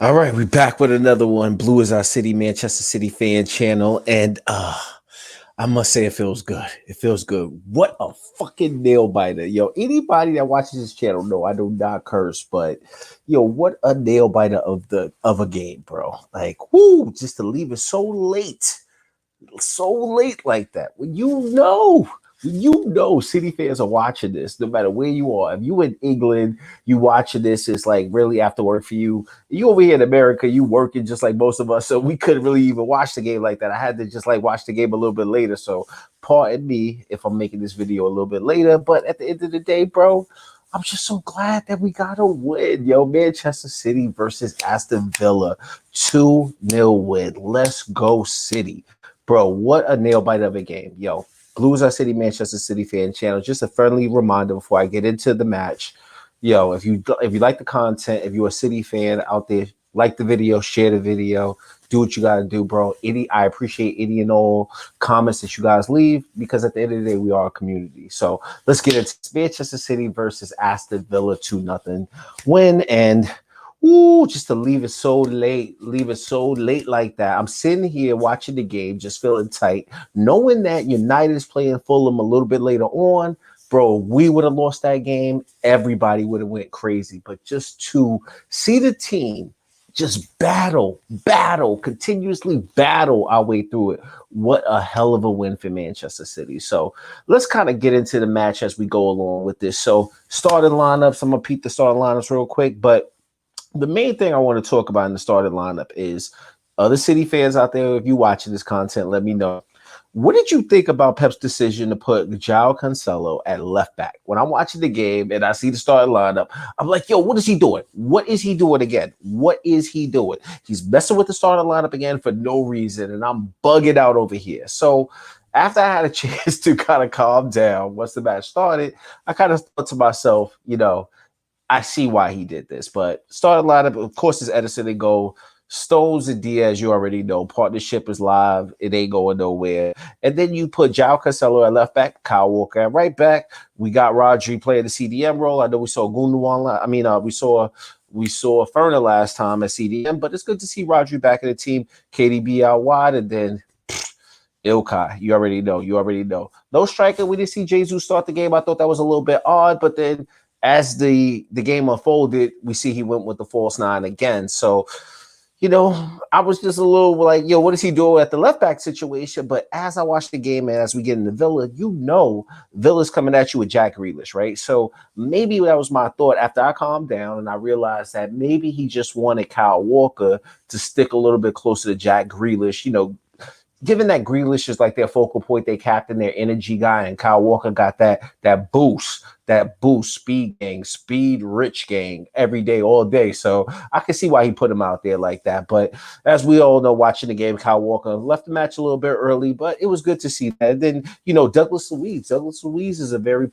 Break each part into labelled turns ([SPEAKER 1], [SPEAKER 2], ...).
[SPEAKER 1] All right, we're back with another one. Blue is our city, Manchester City fan channel, and I must say it feels good. It feels good. What a fucking nail biter, yo! Anybody that watches this channel know I do not curse, but yo, what a nail biter of a game, bro! Like, whoo, just to leave it so late like that. When you know City fans are watching this, no matter where you are. If you in England, you watching this, it's like really after work for you. You over here in America, you working just like most of us, so we couldn't really even watch the game like that. I had to just like watch the game a little bit later. So pardon me if I'm making this video a little bit later, but at the end of the day, bro, I'm just so glad that we got a win, yo. Manchester City versus Aston Villa, 2-0 win. Let's go, City. Bro, what a nail bite of a game. Yo, Blues Are City, Manchester City fan channel. Just a friendly reminder before I get into the match. Yo, if you like the content, if you're a City fan out there, like the video, share the video, do what you gotta do, bro. I appreciate any and all comments that you guys leave because at the end of the day, we are a community. So let's get into Manchester City versus Aston Villa 2-0 win. And ooh, just to leave it so late like that. I'm sitting here watching the game, just feeling tight, knowing that United is playing Fulham a little bit later on. Bro, we would have lost that game. Everybody would have went crazy. But just to see the team just continuously battle our way through it. What a hell of a win for Manchester City. So let's kind of get into the match as we go along with this. So starting lineups, I'm going to peek the starting lineups real quick, but the main thing I want to talk about in the starting lineup is other City fans out there. If you watching this content, let me know. What did you think about Pep's decision to put João Cancelo at left back? When I'm watching the game and I see the starting lineup, I'm like, yo, what is he doing? What is he doing again? What is he doing? He's messing with the starting lineup again for no reason, and I'm bugging out over here. So after I had a chance to kind of calm down once the match started, I kind of thought to myself, I see why he did this, but starting lineup, of course, is Edison and goal. Stones and Diaz, you already know. Partnership is live. It ain't going nowhere. And then you put João Cancelo at left back, Kyle Walker at right back. We got Rodri playing the CDM role. I know we saw Gundogan. We saw Ferner last time at CDM, but it's good to see Rodri back in the team. KDB out wide, and then Ilkay. You already know. No striker. We didn't see Jesus start the game. I thought that was a little bit odd, but then as the game unfolded, we see he went with the false nine again. So, I was just a little like, yo, what is he doing at the left back situation? But as I watch the game and as we get into Villa, Villa's coming at you with Jack Grealish, right? So maybe that was my thought after I calmed down and I realized that maybe he just wanted Kyle Walker to stick a little bit closer to Jack Grealish, given that Grealish is like their focal point, their captain, their energy guy, and Kyle Walker got that boost, speed gang, speed rich gang every day, all day. So I can see why he put him out there like that. But as we all know, watching the game, Kyle Walker left the match a little bit early, but it was good to see that. And then, Douglas Luiz. Douglas Luiz is a very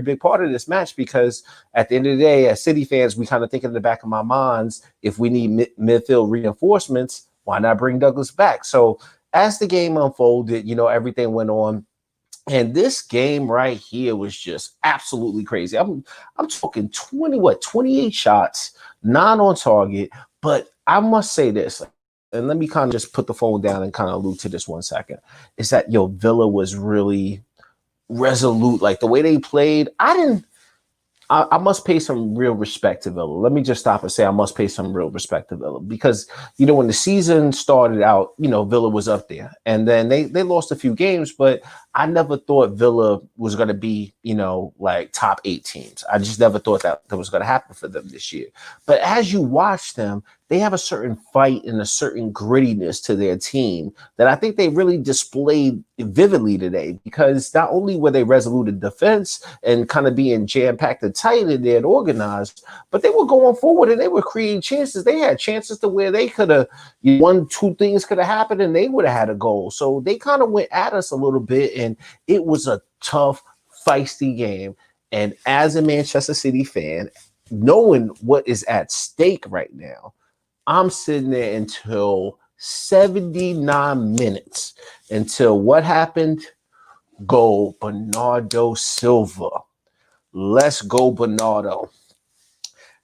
[SPEAKER 1] big part of this match because at the end of the day, as City fans, we kind of think in the back of my minds, if we need midfield reinforcements, why not bring Douglas back? So as the game unfolded, everything went on. And this game right here was just absolutely crazy. I'm talking 28 shots, 9 on target. But I must say this, and let me kind of just put the phone down and kind of allude to this 1 second, is that, Villa was really resolute. Like the way they played, I must pay some real respect to Villa. Let me just stop and say I must pay some real respect to Villa because, when the season started out, Villa was up there. And then they lost a few games, but I never thought Villa was going to be, like top 8 teams. I just never thought that was going to happen for them this year. But as you watch them, they have a certain fight and a certain grittiness to their team that I think they really displayed vividly today because not only were they resolute in defense and kind of being jam-packed and tight and they're organized, but they were going forward and they were creating chances. They had chances to where they could have, 1-2 things could have happened and they would have had a goal. So they kind of went at us a little bit and it was a tough, feisty game. And as a Manchester City fan, knowing what is at stake right now, I'm sitting there until 79 minutes until what happened? Goal, Bernardo Silva. Let's go, Bernardo.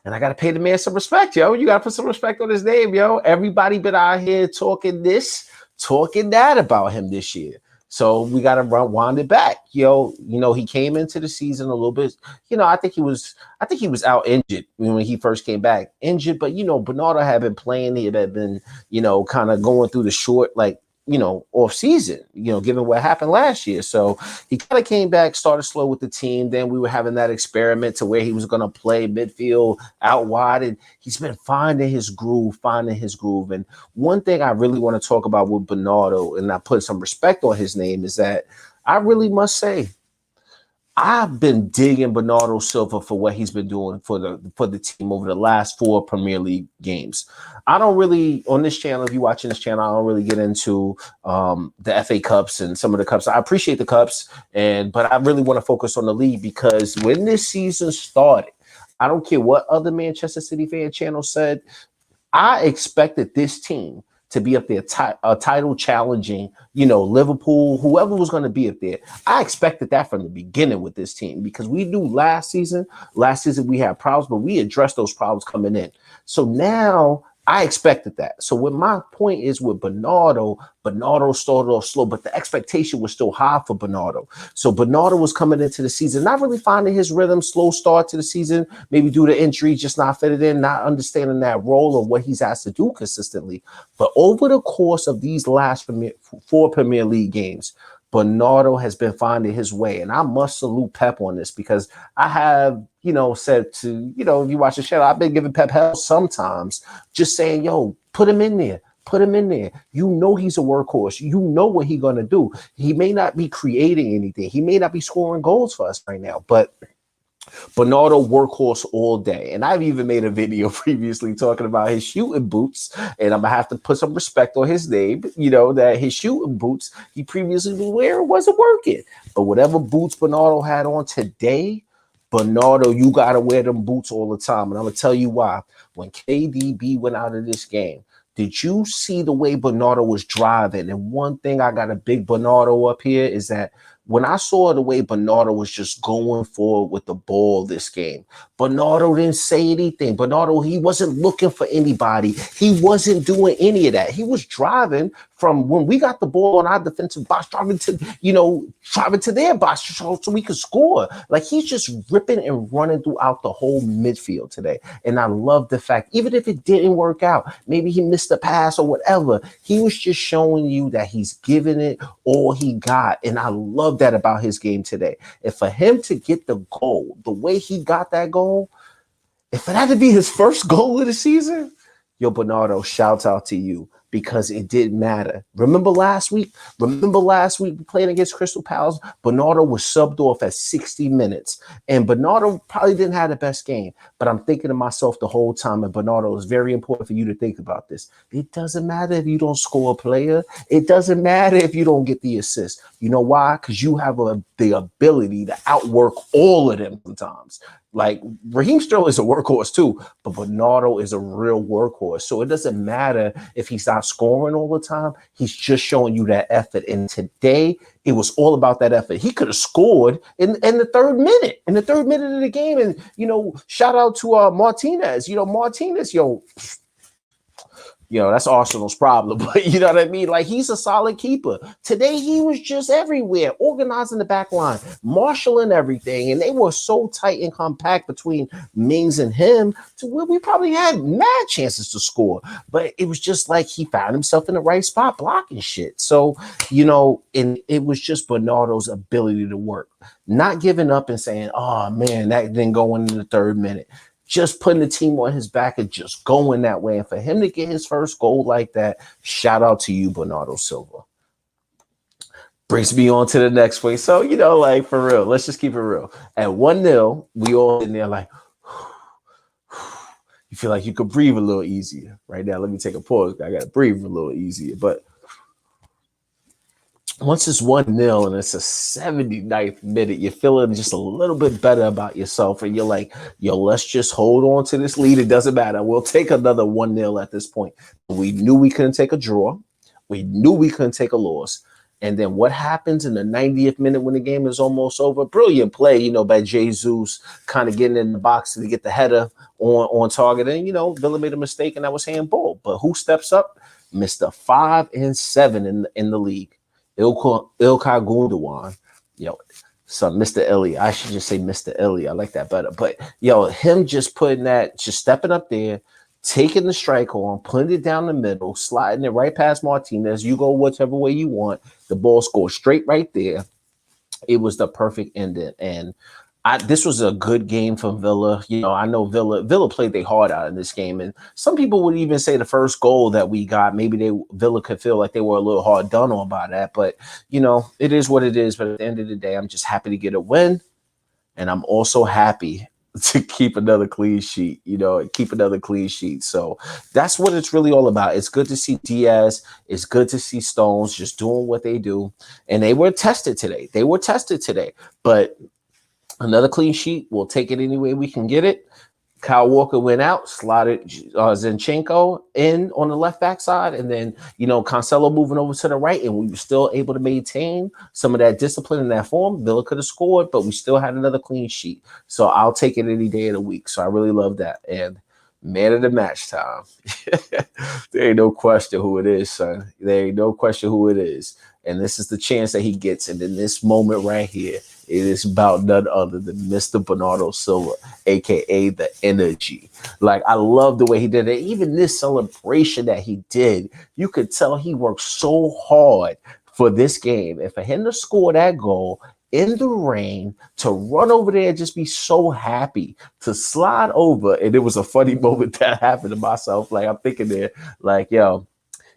[SPEAKER 1] And I got to pay the man some respect, yo. You got to put some respect on his name, yo. Everybody been out here talking this, talking that about him this year. So we got to wind it back, yo. You know, he came into the season a little bit. You know, I think he was out injured when he first came back, injured. But you know, Bernardo had been playing. He had been, you know, kind of going through the short, like, you know, off season, you know, given what happened last year. So he kind of came back, started slow with the team. Then we were having that experiment to where he was going to play midfield out wide, and he's been finding his groove. And one thing I really want to talk about with Bernardo, and I put some respect on his name, is that I really must say I've been digging Bernardo Silva for what he's been doing for the team over the last 4 Premier League games. I don't really, on this channel, if you're watching this channel, I don't really get into the FA Cups and some of the cups. I appreciate the cups, but I really want to focus on the league, because when this season started, I don't care what other Manchester City fan channel said, I expected this team to be up there, title challenging, you know, Liverpool, whoever was going to be up there. I expected that from the beginning with this team, because we knew last season we had problems, but we addressed those problems coming in. So now I expected that. So what my point is with Bernardo started off slow, but the expectation was still high for Bernardo. So Bernardo was coming into the season, not really finding his rhythm, slow start to the season, maybe due to injury, just not fitted in, not understanding that role or what he's asked to do consistently. But over the course of these last 4 Premier League games, Bernardo has been finding his way. And I must salute Pep on this, because I have, you know, said to, you know, if you watch the show, I've been giving Pep hell sometimes, just saying, yo, put him in there. Put him in there. You know he's a workhorse. You know what he's going to do. He may not be creating anything. He may not be scoring goals for us right now, but Bernardo workhorse all day. And I've even made a video previously talking about his shooting boots, and I'm gonna have to put some respect on his name, you know, that his shooting boots he previously was wearing wasn't working. But whatever boots Bernardo had on today, Bernardo, you gotta wear them boots all the time. And I'm gonna tell you why. When KDB went out of this game, did you see the way Bernardo was driving? And one thing I got a big Bernardo up here is that when I saw the way Bernardo was just going forward with the ball this game, Bernardo didn't say anything. Bernardo, he wasn't looking for anybody. He wasn't doing any of that. He was driving from when we got the ball on our defensive box, driving to their box so we could score. Like, he's just ripping and running throughout the whole midfield today. And I love the fact, even if it didn't work out, maybe he missed a pass or whatever, he was just showing you that he's giving it all he got. And I love that about his game today. And for him to get the goal, the way he got that goal, if it had to be his first goal of the season, yo, Bernardo, shouts out to you, because it didn't matter. Remember last week we played against Crystal Palace? Bernardo was subbed off at 60 minutes. And Bernardo probably didn't have the best game. But I'm thinking to myself the whole time, and Bernardo, is very important for you to think about this. It doesn't matter if you don't score a player. It doesn't matter if you don't get the assist. You know why? Because you have the ability to outwork all of them sometimes. Like, Raheem Sterling is a workhorse too, but Bernardo is a real workhorse. So it doesn't matter if he's not scoring all the time. He's just showing you that effort. And today, it was all about that effort. He could have scored in the third minute of the game. And, you know, shout out to Martinez. You know, Martinez, that's Arsenal's problem. But you know what I mean? Like, he's a solid keeper. Today, he was just everywhere, organizing the back line, marshaling everything. And they were so tight and compact between Mings and him to where we probably had mad chances to score. But it was just like he found himself in the right spot, blocking shit. So, you know, and it was just Bernardo's ability to work, not giving up and saying, oh, man, that didn't go in the third minute. Just putting the team on his back and just going that way. And for him to get his first goal like that, shout out to you, Bernardo Silva. Brings me on to the next way. So, you know, like, for real, let's just keep it real. At 1-0, we all in there like, you feel like you could breathe a little easier. Right now, let me take a pause. I got to breathe a little easier. But once it's 1-0 and it's a 79th minute, you're feeling just a little bit better about yourself. And you're like, yo, let's just hold on to this lead. It doesn't matter. We'll take another 1-0 at this point. We knew we couldn't take a draw. We knew we couldn't take a loss. And then what happens in the 90th minute when the game is almost over? Brilliant play, by Jesus, kind of getting in the box to get the header on target. And, Villa made a mistake and that was handball. But who steps up? Mr. 5 and 7 in the league. Ilkay Gundogan. So Mr. Illy. I should just say Mr. Illy. I like that better. But, him just stepping up there, taking the strike on, putting it down the middle, sliding it right past Martinez. You go whichever way you want. The ball scores straight right there. It was the perfect ending. And this was a good game for Villa. I know Villa played their heart out in this game. And some people would even say the first goal that we got, maybe Villa could feel like they were a little hard done on by that. But, it is what it is. But at the end of the day, I'm just happy to get a win. And I'm also happy to keep another clean sheet, keep another clean sheet. So that's what it's really all about. It's good to see Diaz. It's good to see Stones just doing what they do. And they were tested today. But another clean sheet, we'll take it any way we can get it. Kyle Walker went out, slotted Zinchenko in on the left back side, and then, Cancelo moving over to the right, and we were still able to maintain some of that discipline in that form. Villa could have scored, but we still had another clean sheet. So I'll take it any day of the week. So I really love that. And man of the match time. There ain't no question who it is, son. There ain't no question who it is. And this is the chance that he gets. And in this moment right here, it is about none other than Mr. Bernardo Silva, a.k.a. the energy. Like, I love the way he did it. Even this celebration that he did, you could tell he worked so hard for this game. And for him to score that goal in the rain, to run over there and just be so happy, to slide over. And it was a funny moment that happened to myself. Like, I'm thinking there, like,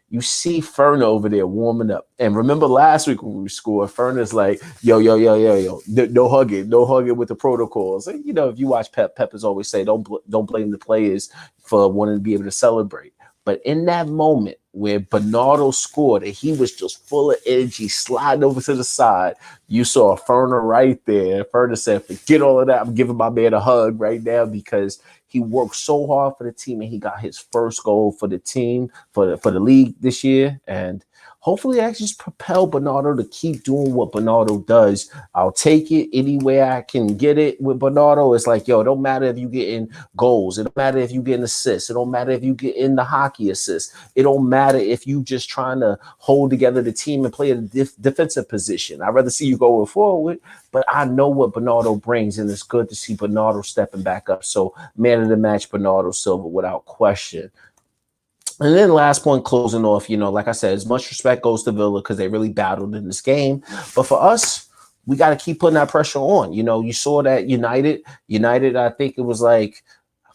[SPEAKER 1] you see Ferner over there warming up. And remember last week when we scored, Ferner's like, yo, no hugging with the protocols. And, if you watch Pep is always say, don't blame the players for wanting to be able to celebrate. But in that moment where Bernardo scored and he was just full of energy, sliding over to the side, you saw Ferner right there. Ferner said, forget all of that. I'm giving my man a hug right now because he worked so hard for the team and he got his first goal for the team, for the league this year. And hopefully that just propel Bernardo to keep doing what Bernardo does. I'll take it any way I can get it with Bernardo. It's like, it don't matter if you get in goals. It don't matter if you get an assist. It don't matter if you get in the hockey assist. It don't matter if you just trying to hold together the team and play a defensive position. I'd rather see you going forward, but I know what Bernardo brings, and it's good to see Bernardo stepping back up. So man of the match, Bernardo Silva, without question. And then last point, closing off, like I said, as much respect goes to Villa because they really battled in this game. But for us, we got to keep putting that pressure on. You saw that United, I think it was like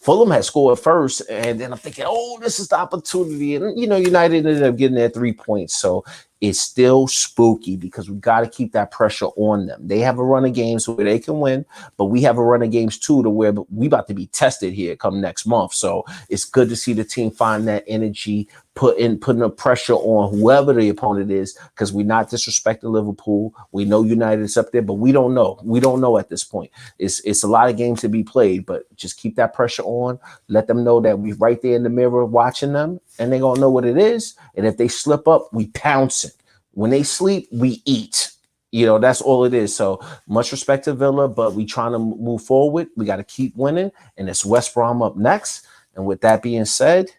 [SPEAKER 1] Fulham had scored first. And then I'm thinking, this is the opportunity. And, United ended up getting their 3 points. So it's still spooky because we got to keep that pressure on them. They have a run of games where they can win, but we have a run of games too to where we about to be tested here come next month. So it's good to see the team find that energy, putting the pressure on whoever the opponent is, because we're not disrespecting Liverpool. We know United's up there, but we don't know. We don't know at this point. It's a lot of games to be played, but just keep that pressure on. Let them know that we're right there in the mirror watching them, and they're going to know what it is. And if they slip up, we pounce it. When they sleep, we eat. That's all it is. So much respect to Villa, but we trying to move forward. We got to keep winning, and it's West Brom up next. And with that being said,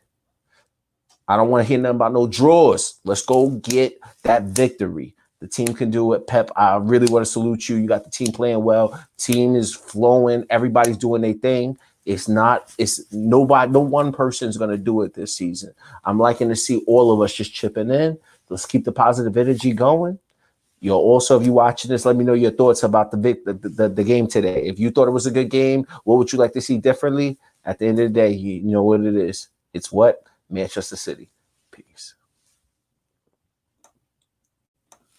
[SPEAKER 1] I don't want to hear nothing about no draws. Let's go get that victory. The team can do it. Pep, I really want to salute you. You got the team playing well. Team is flowing. Everybody's doing their thing. It's nobody, no one person is going to do it this season. I'm liking to see all of us just chipping in. Let's keep the positive energy going. Also, if you're watching this, let me know your thoughts about the game today. If you thought it was a good game, what would you like to see differently? At the end of the day, you know what it is. It's what? Manchester City. Peace.